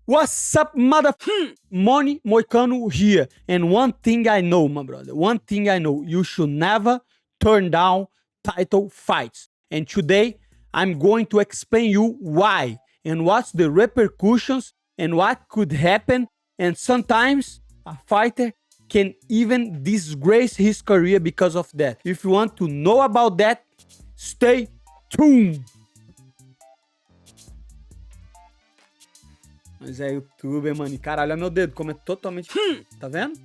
What's up, mother... Money Moicano here. And one thing I know, my brother, one thing I know, you should never turn down title fights. And today, I'm going to explain you why and what's the repercussions and what could happen. And sometimes a fighter can even disgrace his career because of that. If you want to know about that, stay tuned. Mas é youtuber, mano. E caralho, olha meu dedo, como é totalmente... Tá vendo?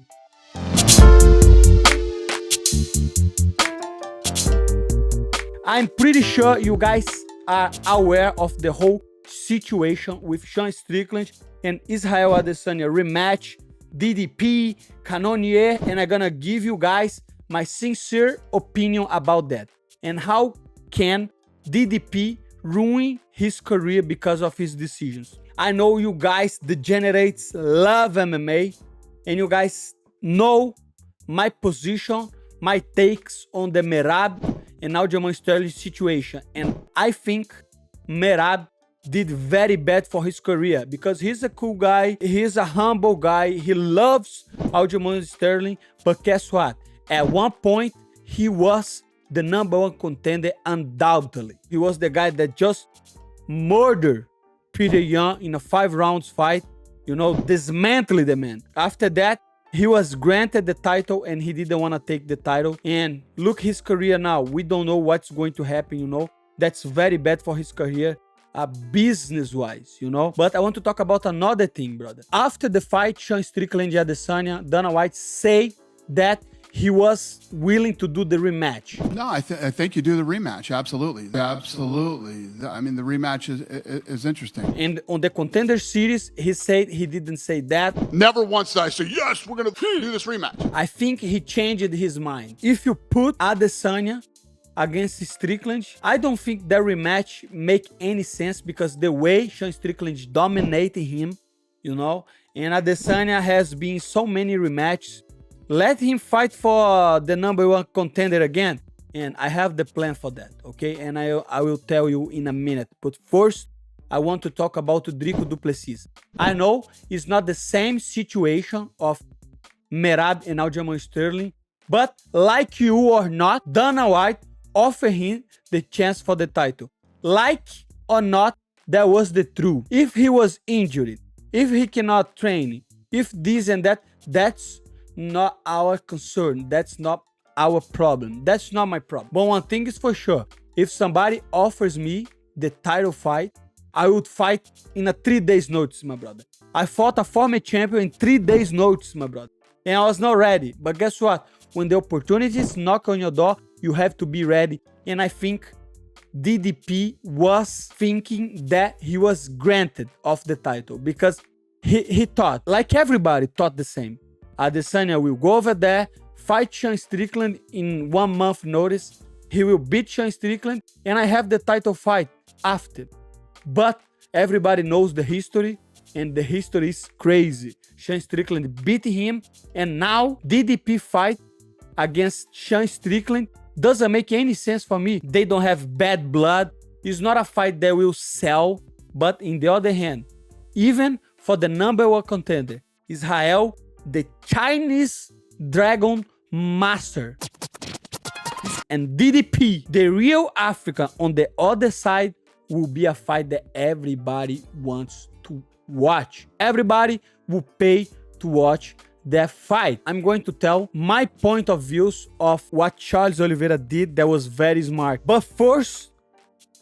I'm pretty sure you guys are aware of the whole situation with Sean Strickland and Israel Adesanya rematch, DDP, Cannonier, and I'm gonna give you guys my sincere opinion about that. And how can DDP ruin his career because of his decisions? I know you guys degenerates love MMA, and you guys know my position, my takes on the Merab and Aljamain Sterling situation. And I think Merab did very bad for his career because he's a cool guy, he's a humble guy, he loves Aljamain Sterling, but guess what? At one point, he was the #1 contender undoubtedly. He was the guy that just murdered Peter Yan in a 5-round fight, you know, dismantling the man. After that, he was granted the title and he didn't want to take the title. And look his career now. We don't know what's going to happen, you know. That's very bad for his career, business-wise, you know. But I want to talk about another thing, brother. After the fight, Sean Strickland and Adesanya, Dana White say that he was willing to do the rematch. No, I think you do the rematch. Absolutely. Absolutely. I mean, the rematch is interesting. And on the Contender Series, he said he didn't say that. Never once did I say, yes, we're going to do this rematch. I think he changed his mind. If you put Adesanya against Strickland, I don't think that rematch make any sense because the way Sean Strickland dominated him, you know, and Adesanya has been so many rematches. Let him fight for the #1 contender again. And I have the plan for that, okay? And I will tell you in a minute. But first, I want to talk about Dricus Du Plessis. I know it's not the same situation of Merab and Aljamain Sterling, but like you or not, Dana White offered him the chance for the title. Like or not, that was the truth. If he was injured, if he cannot train, if this and that, that's not our concern. That's not our problem. That's not my problem. But one thing is for sure. If somebody offers me the title fight, I would fight in a 3 days notice, my brother. I fought a former champion in 3 days notice, my brother. And I was not ready. But guess what? When the opportunities knock on your door, you have to be ready. And I think DDP was thinking that he was granted of the title because he thought, like everybody thought the same. Adesanya will go over there, fight Sean Strickland in 1 month notice. He will beat Sean Strickland and I have the title fight after. But everybody knows the history and the history is crazy. Sean Strickland beat him and now DDP fight against Sean Strickland doesn't make any sense for me. They don't have bad blood. It's not a fight that will sell. But in the other hand, even for the #1 contender, Israel, the Chinese Dragon Master, and DDP, the real African on the other side, will be a fight that everybody wants to watch. Everybody will pay to watch that fight. I'm going to tell my point of views of what Charles Oliveira did that was very smart. But first,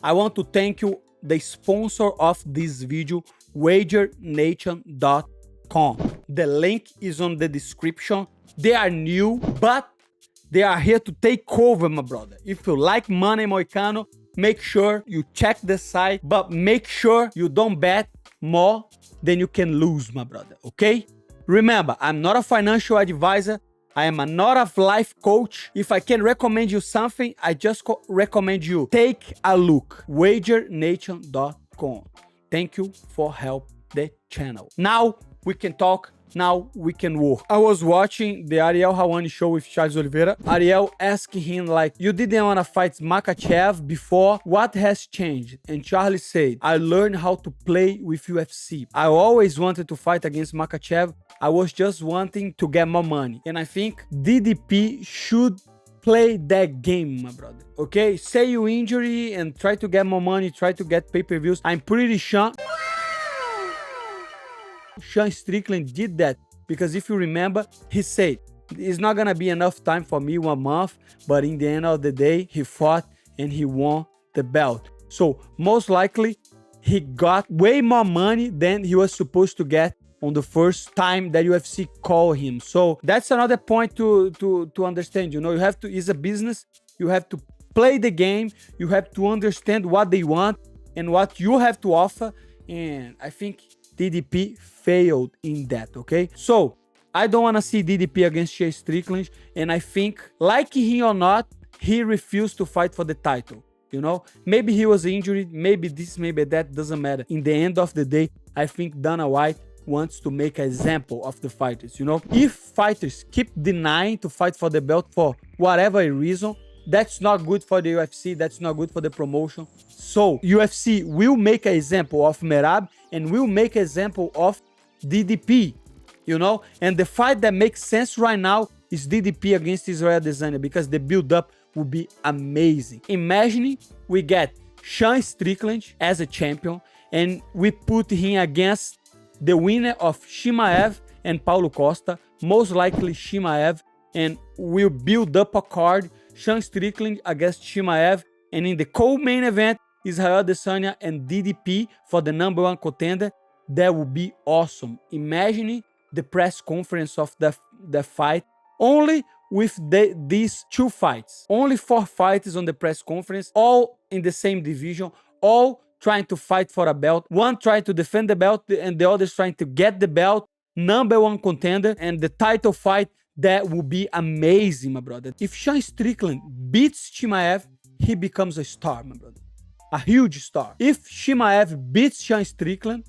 I want to thank you, the sponsor of this video, WagerNation.com. The link is on the description. They are new, but they are here to take over, my brother. If you like money, Moicano, make sure you check the site, but make sure you don't bet more than you can lose, my brother, okay? Remember, I'm not a financial advisor. I am not a life coach. If I can recommend you something, I just recommend you take a look. WagerNation.com. Thank you for help the channel. Now we can talk now we can work. I was watching the Ariel Helwani show with Charles Oliveira. Ariel asked him like, you didn't want to fight Makhachev before, what has changed? And Charlie said, I learned how to play with UFC. I always wanted to fight against Makhachev. I was just wanting to get more money. And I think DDP should play that game, my brother. Okay? Say you injury and try to get more money, try to get pay-per-views. I'm pretty sure Sean Strickland did that because if you remember, he said, it's not gonna be enough time for me 1 month, but in the end of the day, he fought and he won the belt. So most likely, he got way more money than he was supposed to get on the first time that UFC called him. So that's another point to understand. You know, you have to, it's a business. You have to play the game. You have to understand what they want and what you have to offer. And I think DDP failed in that, okay? So I don't want to see DDP against Sean Strickland. And I think, like he or not, he refused to fight for the title. You know, maybe he was injured, maybe this, maybe that, doesn't matter. In the end of the day, I think Dana White wants to make an example of the fighters. You know, if fighters keep denying to fight for the belt for whatever reason, that's not good for the UFC, that's not good for the promotion. So UFC will make an example of Merab and will make an example of DDP, you know, and the fight that makes sense right now is DDP against Israel Adesanya because the build-up will be amazing. Imagine we get Sean Strickland as a champion and we put him against the winner of Chimaev and Paulo Costa, most likely Chimaev, and we'll build up a card, Sean Strickland against Chimaev, and in the co-main event, Israel Adesanya and DDP for the #1 contender. That would be awesome. Imagine the press conference of the fight only with these 2 fights. Only 4 fighters on the press conference, all in the same division, all trying to fight for a belt. One trying to defend the belt and the other trying to get the belt. #1 contender and the title fight, that would be amazing, my brother. If Sean Strickland beats Chimaev, he becomes a star, my brother. A huge star. If Chimaev beats Sean Strickland,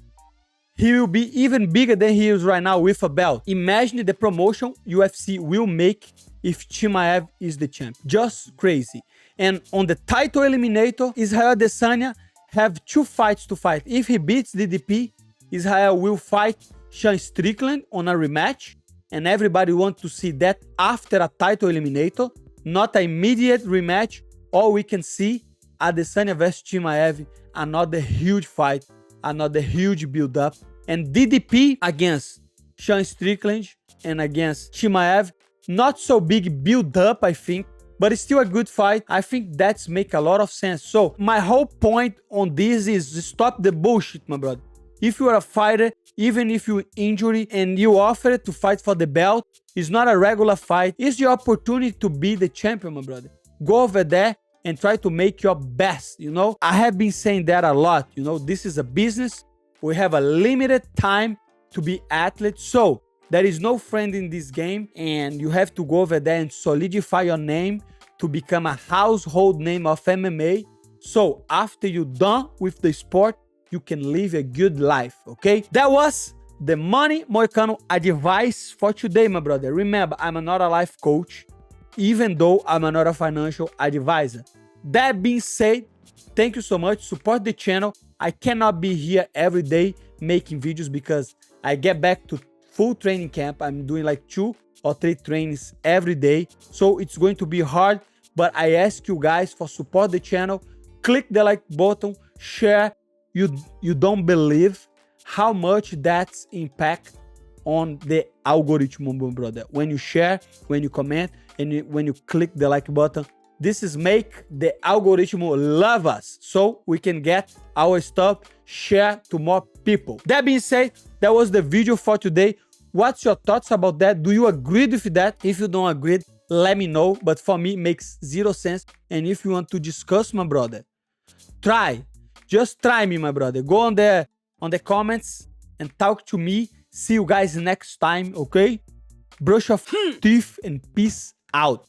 he will be even bigger than he is right now with a belt. Imagine the promotion UFC will make if Chimaev is the champ. Just crazy. And on the title eliminator, Israel Adesanya have 2 fights to fight. If he beats DDP, Israel will fight Sean Strickland on a rematch. And everybody wants to see that after a title eliminator, not an immediate rematch. Or we can see Adesanya versus Chimaev, another huge fight, another huge build-up. And DDP against Sean Strickland and against Chimaev, not so big build-up, I think, but it's still a good fight. I think that's make a lot of sense. So my whole point on this is stop the bullshit, my brother. If you are a fighter, even if you're injured and you offer to fight for the belt, it's not a regular fight. It's your opportunity to be the champion, my brother. Go over there and try to make your best, you know? I have been saying that a lot, you know? This is a business. We have a limited time to be athletes. So there is no friend in this game and you have to go over there and solidify your name to become a household name of MMA. So after you're done with the sport, you can live a good life, okay? That was the Money Moicano advice for today, my brother. Remember, I'm not a life coach, even though I'm not a financial advisor. That being said, thank you so much. Support the channel. I cannot be here every day making videos because I get back to full training camp. I'm doing like 2 or 3 trainings every day. So it's going to be hard, but I ask you guys for support the channel. Click the like button, share. You don't believe how much that's impact on the algorithm, brother. When you share, when you comment, and when you click the like button, this is make the algorithm love us so we can get our stuff shared to more people. That being said, that was the video for today. What's your thoughts about that? Do you agree with that? If you don't agree, let me know. But for me, it makes 0 sense. And if you want to discuss, my brother, just try me, my brother. Go on the comments and talk to me. See you guys next time, okay? Brush your teeth and peace out.